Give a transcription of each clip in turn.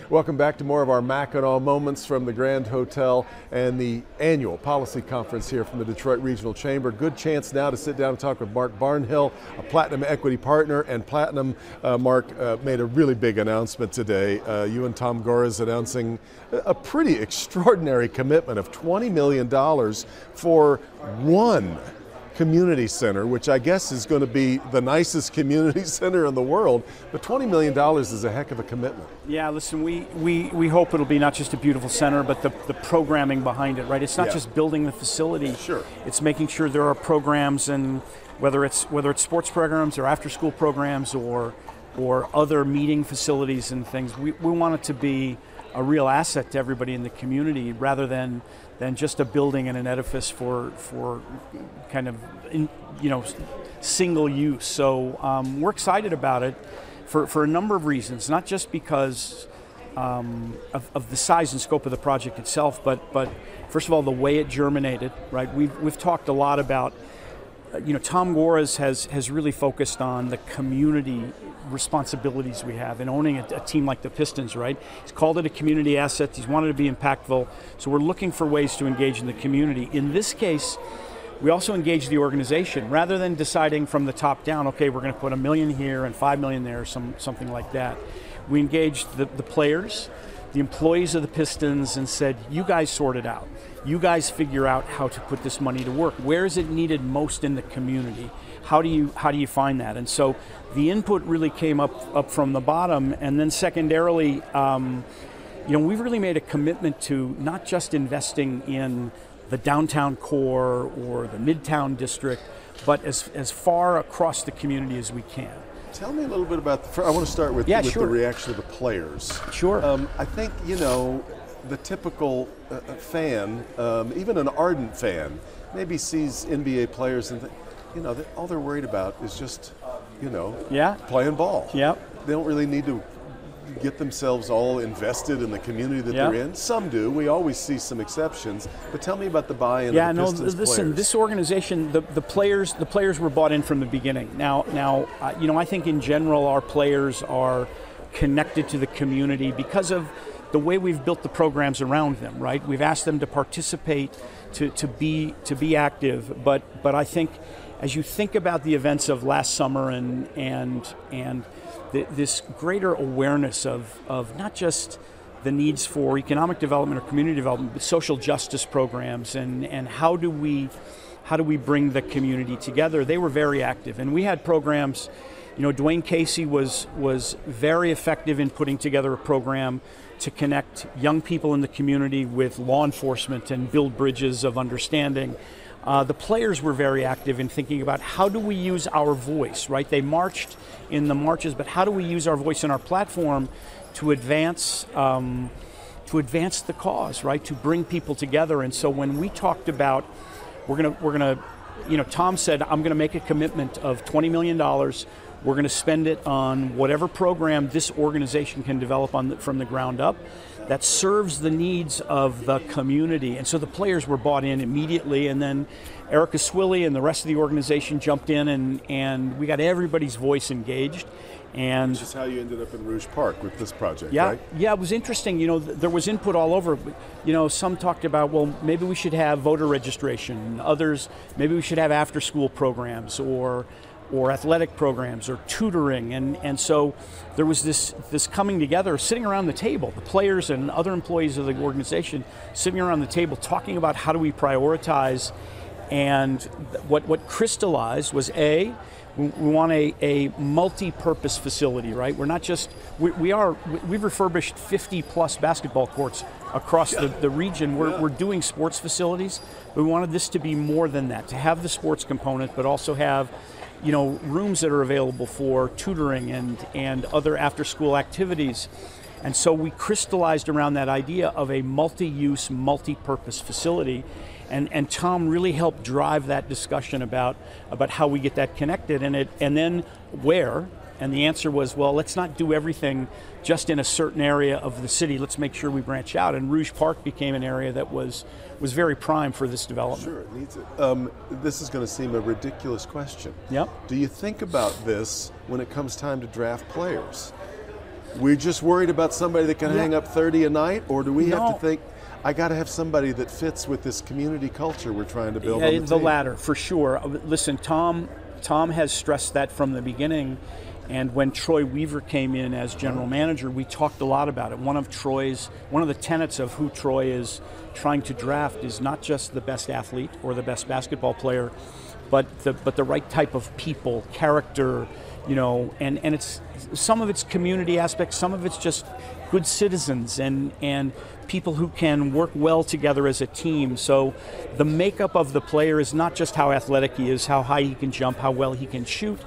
Welcome back to more of our Mackinac Moments from the Grand Hotel and the annual policy conference here from the Detroit Regional Chamber. Good chance now to sit down and talk with Mark Barnhill, a Platinum Equity Partner, and Platinum, Mark, made a really big announcement today. You and Tom Gores announcing a pretty extraordinary commitment of $20 million for one community center, which I guess is going to be the nicest community center in the world, but $20 million is a heck of a commitment. Yeah, listen, we hope it'll be not just a beautiful center, but the programming behind it, right? It's not just building the facility. Sure. It's making sure there are programs, and whether it's sports programs or after school programs or other meeting facilities and things, we want it to be a real asset to everybody in the community rather than just a building and an edifice for kind of single use. So we're excited about it for a number of reasons, not just because of the size and scope of the project itself, but first of all, the way it germinated, right? We've talked a lot about, Tom Gores has really focused on the community responsibilities we have in owning a team like the Pistons, right? He's called it a community asset. He's wanted to be impactful. So we're looking for ways to engage in the community. In this case, we also engage the organization rather than deciding from the top down, okay, we're going to put $1 million here and $5 million there, something like that. We engaged the players, the employees of the Pistons, and said, you guys sort it out. You guys figure out how to put this money to work. Where is it needed most in the community? How do you find that? And so the input really came up from the bottom, and then secondarily, we've really made a commitment to not just investing in the downtown core or the midtown district, but as far across the community as we can. Tell me a little bit about, I want to start with, the reaction of the players. Sure. I think, the typical fan, even an ardent fan, maybe sees NBA players and all they're worried about is just, playing ball. Yeah. They don't really need to get themselves all invested in the community that they're in. Some do. We always see some exceptions. But tell me about the buy-in of the Pistons players. This organization, the players were bought in from the beginning. Now, I think in general our players are connected to the community because of the way we've built the programs around them, right? We've asked them to participate, to be active, but I think as you think about the events of last summer and this greater awareness of not just the needs for economic development or community development, but social justice programs and how do we bring the community together, they were very active. And we had programs, Dwayne Casey was very effective in putting together a program to connect young people in the community with law enforcement and build bridges of understanding. The players were very active in thinking about how do we use our voice, right? They marched in the marches, but how do we use our voice in our platform to advance the cause, right? To bring people together. And so when we talked about, we're gonna, Tom said, I'm gonna make a commitment of $20 million. We're going to spend it on whatever program this organization can develop from the ground up that serves the needs of the community. And so the players were bought in immediately, and then Erica Swilley and the rest of the organization jumped in, and we got everybody's voice engaged. And which is how you ended up in Rouge Park with this project, yeah, right? Yeah, it was interesting. There was input all over. Some talked about, well, maybe we should have voter registration. Others, maybe we should have after-school programs or athletic programs or tutoring, and so there was this coming together, sitting around the table, the players and other employees of the organization sitting around the table talking about how do we prioritize. And what crystallized was we want a multi-purpose facility, right? We're not just we've refurbished 50 plus basketball courts across the region. We're doing sports facilities. We wanted this to be more than that, to have the sports component, but also have rooms that are available for tutoring and other after-school activities. And so we crystallized around that idea of a multi-use, multi-purpose facility. And Tom really helped drive that discussion about how we get that connected and then where. And the answer was, well, let's not do everything just in a certain area of the city. Let's make sure we branch out. And Rouge Park became an area that was very prime for this development. Sure, it needs it. This is going to seem a ridiculous question. Yep. Do you think about this when it comes time to draft players? We're just worried about somebody that can hang up 30 a night, or do we have No. to think, I got to have somebody that fits with this community culture we're trying to build on the The team? latter, for sure. Listen, Tom has stressed that from the beginning, and when Troy Weaver came in as general manager, we talked a lot about it. One of the tenets of who Troy is trying to draft is not just the best athlete or the best basketball player, but the right type of people, character, and it's some of it's community aspects, some of it's just good citizens and people who can work well together as a team. So the makeup of the player is not just how athletic he is, how high he can jump, how well he can shoot.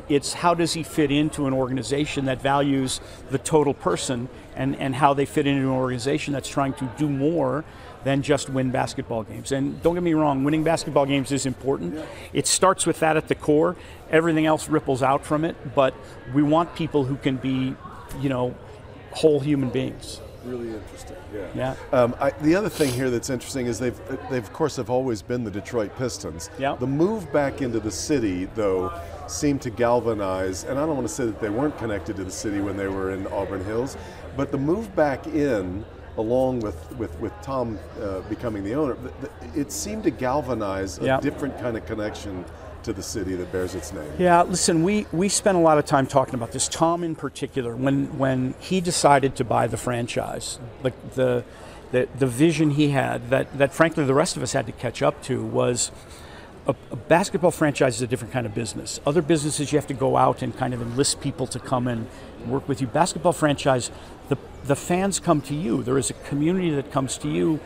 It's how does he fit into an organization that values the total person and how they fit into an organization that's trying to do more than just win basketball games. And don't get me wrong, winning basketball games is important. Yeah. It starts with that at the core. Everything else ripples out from it, but we want people who can be, whole human beings. Really interesting. Yeah. The other thing here that's interesting is they've of course have always been the Detroit Pistons. Yeah. The move back into the city, though, seemed to galvanize, and I don't want to say that they weren't connected to the city when they were in Auburn Hills, but the move back in, along with Tom becoming the owner, it seemed to galvanize a different kind of connection to the city that bears its name. Yeah, listen, we spent a lot of time talking about this. Tom in particular, when he decided to buy the franchise, like the vision he had that frankly the rest of us had to catch up to was a basketball franchise is a different kind of business. Other businesses you have to go out and kind of enlist people to come and work with you. Basketball franchise, the fans come to you. There is a community that comes to you,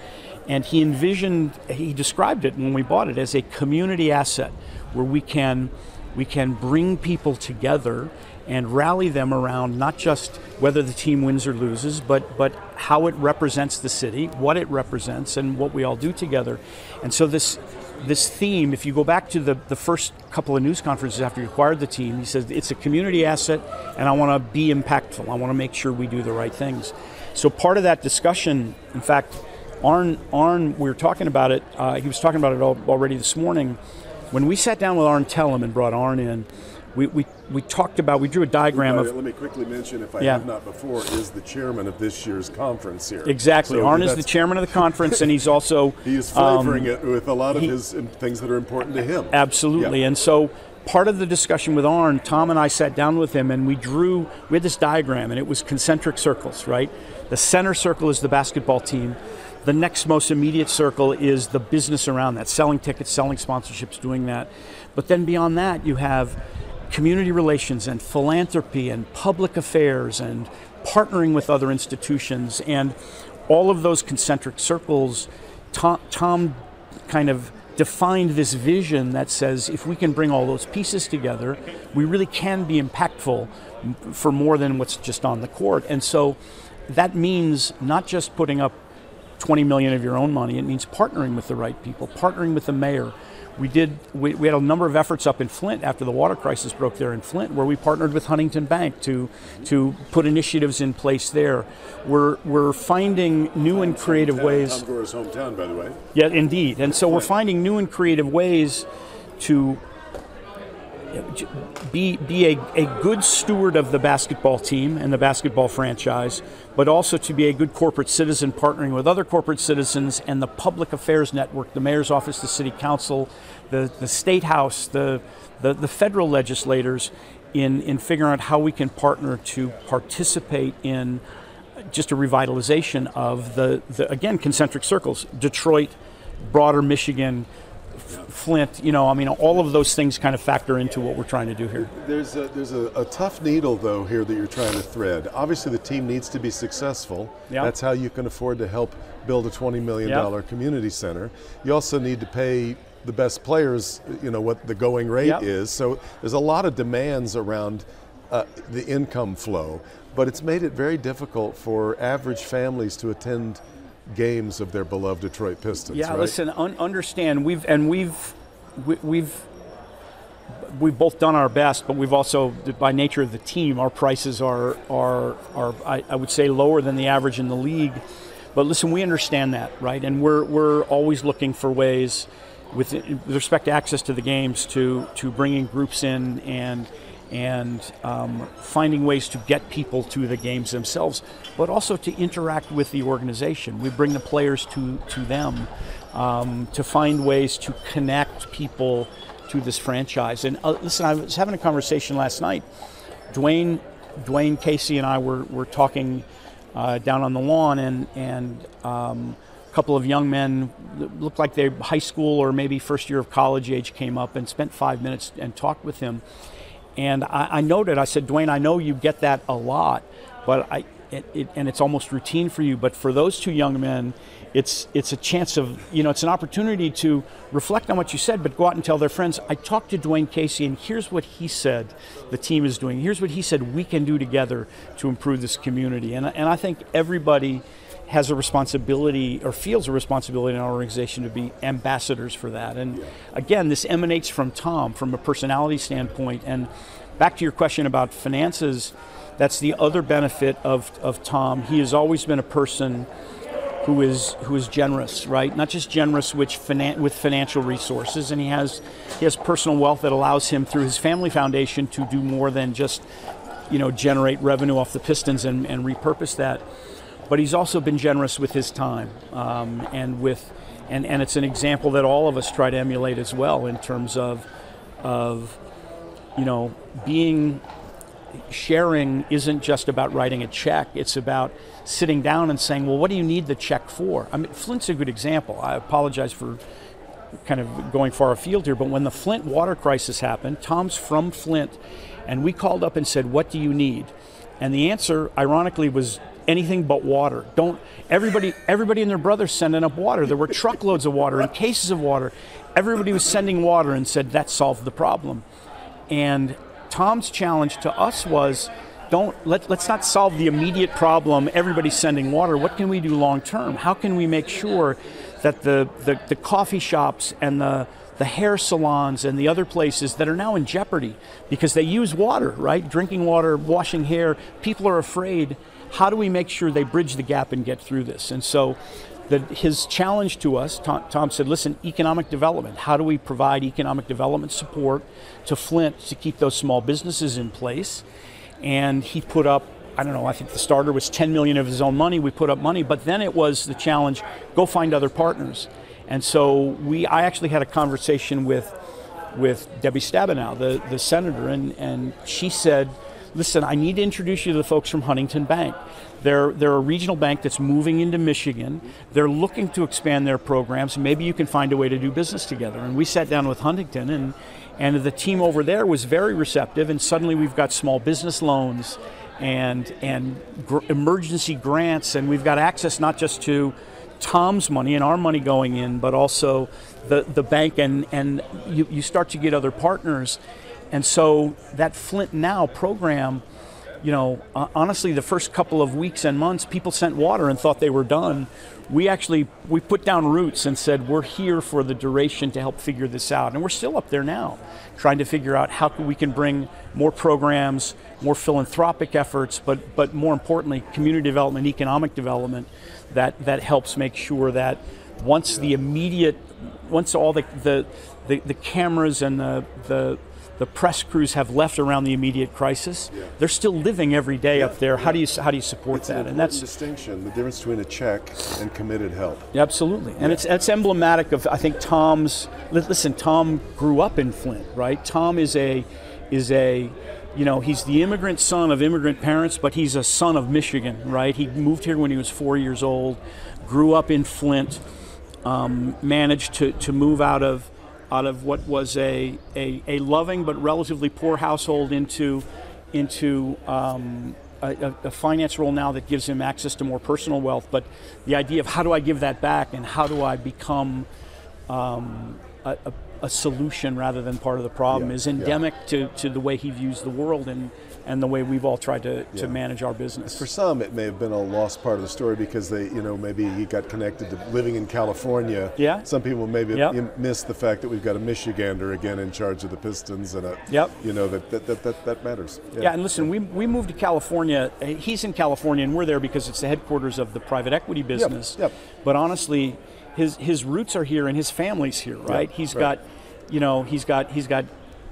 and he described it when we bought it as a community asset where we can bring people together and rally them around not just whether the team wins or loses, but how it represents the city, what it represents, and what we all do together. And so this theme, if you go back to the first couple of news conferences after he acquired the team, he says it's a community asset and I want to be impactful. I want to make sure we do the right things. So part of that discussion, in fact, Arn, we were talking about it, he was talking about it already this morning. When we sat down with Arn Tellem and brought Arn in, we talked about, we drew a diagram of... Let me quickly mention, if I have not before, is the chairman of this year's conference here. Exactly. So Arn is the chairman of the conference, and he's also... He is flavoring it with a lot of his things that are important to him. Absolutely. Yeah. And so part of the discussion with Arn, Tom and I sat down with him, and we had this diagram, and it was concentric circles, right? The center circle is the basketball team. The next most immediate circle is the business around that, selling tickets, selling sponsorships, doing that. But then beyond that, you have community relations and philanthropy and public affairs and partnering with other institutions. And all of those concentric circles, Tom kind of defined this vision that says if we can bring all those pieces together, we really can be impactful for more than what's just on the court. And so that means not just putting up $20 million of your own money. It means partnering with the right people, partnering with the mayor. We had a number of efforts up in Flint after the water crisis broke there in Flint, where we partnered with Huntington Bank to put initiatives in place there. We're finding new and creative ways. Tom Gores' hometown, by the way. Yeah, indeed. And so we're finding new and creative ways to be a good steward of the basketball team and the basketball franchise, but also to be a good corporate citizen, partnering with other corporate citizens and the public affairs network, the mayor's office, the city council, the state house, the federal legislators in figuring out how we can partner to participate in just a revitalization of the again, concentric circles, Detroit, broader Michigan, Flint, all of those things kind of factor into what we're trying to do here. There's a tough needle, though, here that you're trying to thread. Obviously, the team needs to be successful. Yep. That's how you can afford to help build a $20 million community center. You also need to pay the best players, what the going rate is. So there's a lot of demands around the income flow, but it's made it very difficult for average families to attend games of their beloved Detroit Pistons. Yeah, right? Listen, understand we've both done our best, but we've also, by nature of the team, our prices are I would say lower than the average in the league. But listen, we understand that, right? And we're always looking for ways, with respect to access to the games, to bringing groups in and finding ways to get people to the games themselves, but also to interact with the organization. We bring the players to them to find ways to connect people to this franchise. And listen, I was having a conversation last night. Dwayne, Casey, and I were talking down on the lawn, and a couple of young men that looked like they high school or maybe first year of college age came up and spent 5 minutes and talked with him. And I noted, I said, Dwayne, I know you get that a lot, but and it's almost routine for you, but for those two young men, it's a chance of, it's an opportunity to reflect on what you said, but go out and tell their friends. I talked to Dwayne Casey, and here's what he said the team is doing. Here's what he said we can do together to improve this community. And I think everybody has a responsibility, or feels a responsibility in our organization, to be ambassadors for that. And again, this emanates from Tom, from a personality standpoint. And back to your question about finances, that's the other benefit of Tom. He has always been a person who is generous, right? Not just generous with financial resources, and he has personal wealth that allows him, through his family foundation, to do more than just generate revenue off the Pistons and repurpose that. But he's also been generous with his time, and it's an example that all of us try to emulate as well, in terms of sharing isn't just about writing a check. It's about sitting down and saying, well, what do you need the check for? I mean, Flint's a good example. I apologize for kind of going far afield here, but when the Flint water crisis happened, Tom's from Flint, and we called up and said, what do you need? And the answer, ironically, was anything but water. Everybody and their brothers sending up water. There were truckloads of water and cases of water. Everybody was sending water, and said that solved the problem. And Tom's challenge to us was, let's not solve the immediate problem. Everybody's sending water. What can we do long term? How can we make sure that the coffee shops and the hair salons and the other places that are now in jeopardy because they use water, right? Drinking water, washing hair, people are afraid. How do we make sure they bridge the gap and get through this? And so his challenge to us, Tom said, listen, economic development. How do we provide economic development support to Flint to keep those small businesses in place? And he put up, I don't know, I think the starter was $10 million of his own money. We put up money, but then it was the challenge, go find other partners. And so I actually had a conversation with Debbie Stabenow, the senator, and she said, listen, I need to introduce you to the folks from Huntington Bank. They're a regional bank that's moving into Michigan. They're looking to expand their programs. Maybe you can find a way to do business together. And we sat down with Huntington, and the team over there was very receptive, and suddenly we've got small business loans and emergency grants, and we've got access not just to Tom's money and our money going in, but also the bank, and you start to get other partners. And so that Flint Now program, honestly, the first couple of weeks and months, people sent water and thought they were done. We put down roots and said, we're here for the duration to help figure this out. And we're still up there now, trying to figure out how we can bring more programs, more philanthropic efforts, but more importantly, community development, economic development that helps make sure that once all the cameras and the press crews have left around the immediate crisis, they're still living every day up there. How do you support that? And that's distinction, the difference between a check and committed help. Absolutely, and it's emblematic of, I think, Tom's. Listen, Tom grew up in Flint, right? Tom is a he's the immigrant son of immigrant parents, but he's a son of Michigan, right? He moved here when he was 4 years old, grew up in Flint, managed to move out of what was a loving but relatively poor household into a finance role now that gives him access to more personal wealth. But the idea of how do I give that back, and how do I become a solution rather than part of the problem is endemic to the way he views the world and the way we've all tried to manage our business. For some, it may have been a lost part of the story because they, maybe he got connected to living in California. Yeah. Some people maybe miss the fact that we've got a Michigander again in charge of the Pistons, and that matters. Yeah, and listen, we moved to California. He's in California, and we're there because it's the headquarters of the private equity business. Yep. But honestly, his roots are here, and his family's here, right? He's got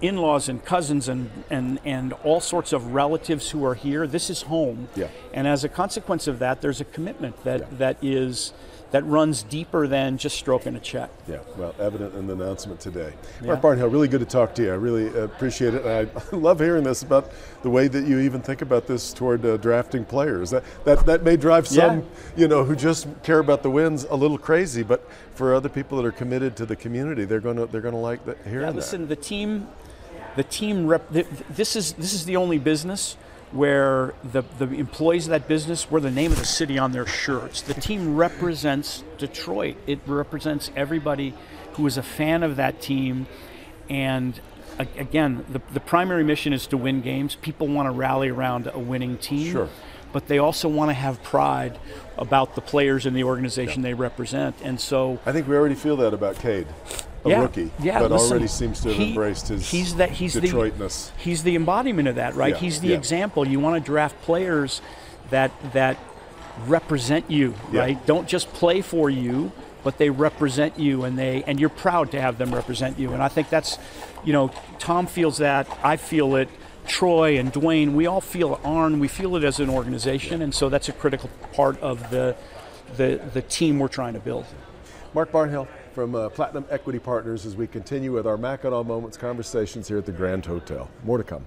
in-laws and cousins and all sorts of relatives who are here. This is home. Yeah. And as a consequence of that, there's a commitment that runs deeper than just stroking a check. Yeah, well, evident in the announcement today. Yeah. Mark Barnhill, really good to talk to you. I really appreciate it. And I love hearing this about the way that you even think about this toward drafting players. That may drive some, who just care about the wins a little crazy, but for other people that are committed to the community, they're going to like hearing that. Listen, this is the only business where the employees of that business wear the name of the city on their shirts. The team represents Detroit. It represents everybody who is a fan of that team. And again, the primary mission is to win games. People want to rally around a winning team. Sure. But they also want to have pride about the players in the organization they represent. And so I think we already feel that about Cade. Rookie, but already seems to have embraced his Detroitness. He's the embodiment of that, right? Yeah, he's the example. You want to draft players that represent you, right? Don't just play for you, but they represent you, and you're proud to have them represent you. And I think that's, Tom feels that, I feel it, Troy and Dwayne, we all feel it, Arn, we feel it as an organization, and so that's a critical part of the team we're trying to build. Mark Barnhill from Platinum Equity Partners as we continue with our Mackinac Moments conversations here at the Grand Hotel. More to come.